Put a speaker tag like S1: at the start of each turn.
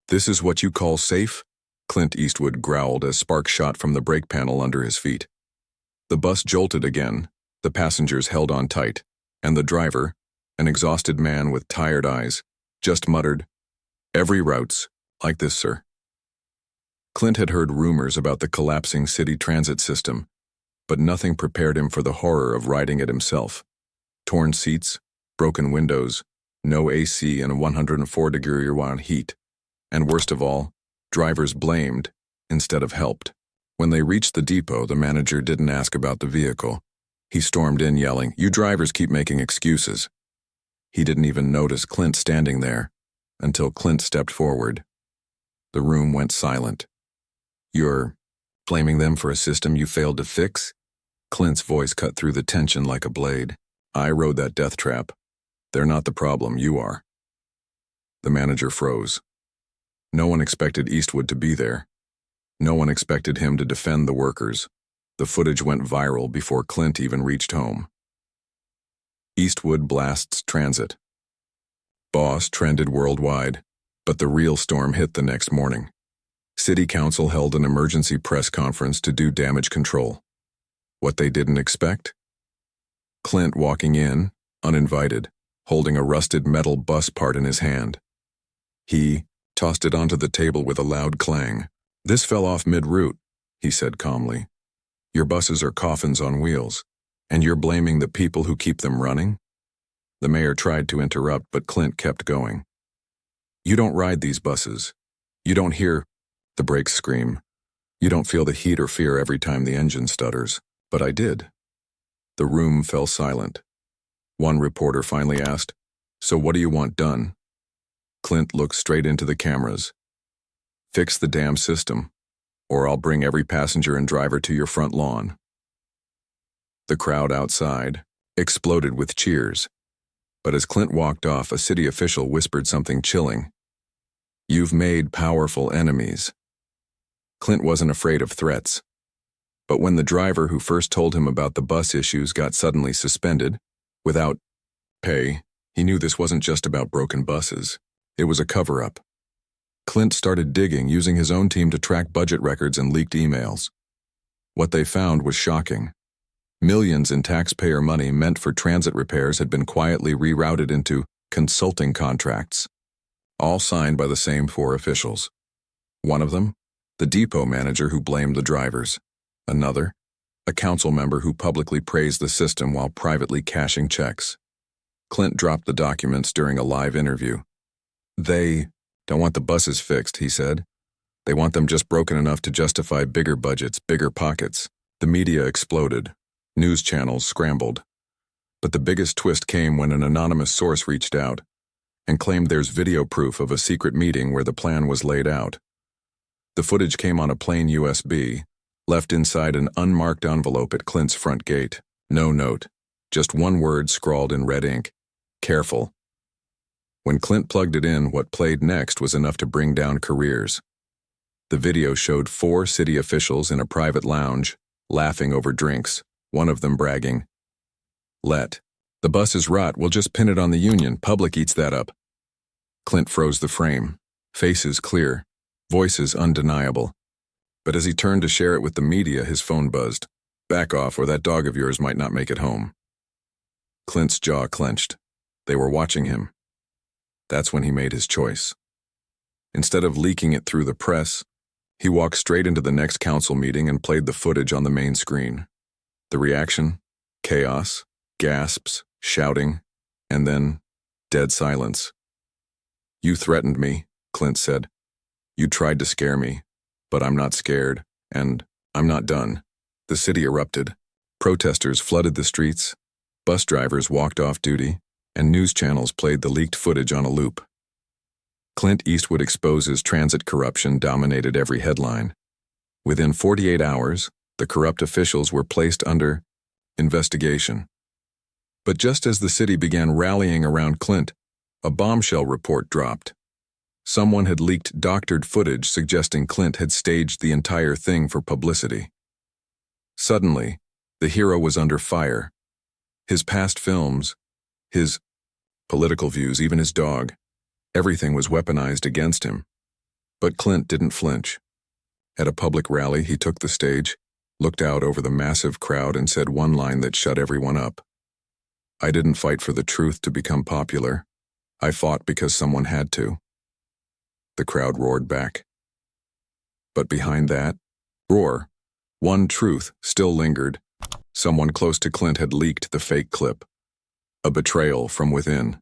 S1: "This is what you call safe?" Clint Eastwood growled as sparks shot from the brake panel under his feet. The bus jolted again, the passengers held on tight, and the driver, an exhausted man with tired eyes, just muttered, "Every route's like this, sir." Clint had heard rumors about the collapsing city transit system, but nothing prepared him for the horror of riding it himself. Torn seats, broken windows, no AC in a 104-degree heat, and worst of all, drivers blamed instead of helped. When they reached the depot, the manager didn't ask about the vehicle. He stormed in yelling, "You drivers keep making excuses." He didn't even notice Clint standing there until Clint stepped forward. The room went silent. "You're blaming them for a system you failed to fix?" Clint's voice cut through the tension like a blade. "I rode that death trap. They're not the problem, you are." The manager froze. No one expected Eastwood to be there. No one expected him to defend the workers. The footage went viral before Clint even reached home. Eastwood blasts transit. Boss trended worldwide, but the real storm hit the next morning. City Council held an emergency press conference to do damage control. What they didn't expect? Clint walking in, uninvited, holding a rusted metal bus part in his hand. He tossed it onto the table with a loud clang. "This fell off mid-route," he said calmly. "Your buses are coffins on wheels, and you're blaming the people who keep them running?" The mayor tried to interrupt, but Clint kept going. "You don't ride these buses. You don't hear the brakes scream. You don't feel the heat or fear every time the engine stutters. But I did." The room fell silent. One reporter finally asked, "So what do you want done?" Clint looked straight into the cameras. "Fix the damn system, or I'll bring every passenger and driver to your front lawn." The crowd outside exploded with cheers. But as Clint walked off, a city official whispered something chilling. "You've made powerful enemies." Clint wasn't afraid of threats. But when the driver who first told him about the bus issues got suddenly suspended, without pay, he knew this wasn't just about broken buses. It was a cover-up. Clint started digging, using his own team to track budget records and leaked emails. What they found was shocking. Millions in taxpayer money meant for transit repairs had been quietly rerouted into consulting contracts, all signed by the same four officials. One of them, the depot manager who blamed the drivers. Another, a council member who publicly praised the system while privately cashing checks. Clint dropped the documents during a live interview. "They don't want the buses fixed," he said. "They want them just broken enough to justify bigger budgets, bigger pockets." The media exploded. News channels scrambled. But the biggest twist came when an anonymous source reached out and claimed there's video proof of a secret meeting where the plan was laid out. The footage came on a plain USB, left inside an unmarked envelope at Clint's front gate. No note, just one word scrawled in red ink: "Careful." When Clint plugged it in, what played next was enough to bring down careers. The video showed 4 city officials in a private lounge, laughing over drinks, one of them bragging, "The bus is rot, we'll just pin it on the union, public eats that up." Clint froze the frame, faces clear, voices undeniable. But as he turned to share it with the media, his phone buzzed. "Back off, or that dog of yours might not make it home." Clint's jaw clenched. They were watching him. That's when he made his choice. Instead of leaking it through the press, he walked straight into the next council meeting and played the footage on the main screen. The reaction? Chaos, gasps, shouting, and then dead silence. "You threatened me," Clint said. "You tried to scare me. But I'm not scared, and I'm not done." The city erupted. Protesters flooded the streets, bus drivers walked off duty, and news channels played the leaked footage on a loop. Clint Eastwood exposes transit corruption dominated every headline. Within 48 hours, the corrupt officials were placed under investigation. But just as the city began rallying around Clint, a bombshell report dropped. Someone had leaked doctored footage suggesting Clint had staged the entire thing for publicity. Suddenly, the hero was under fire. His past films, his political views, even his dog, everything was weaponized against him. But Clint didn't flinch. At a public rally, he took the stage, looked out over the massive crowd and said one line that shut everyone up. "I didn't fight for the truth to become popular. I fought because someone had to." The crowd roared back. But behind that roar, one truth still lingered. Someone close to Clint had leaked the fake clip. A betrayal from within.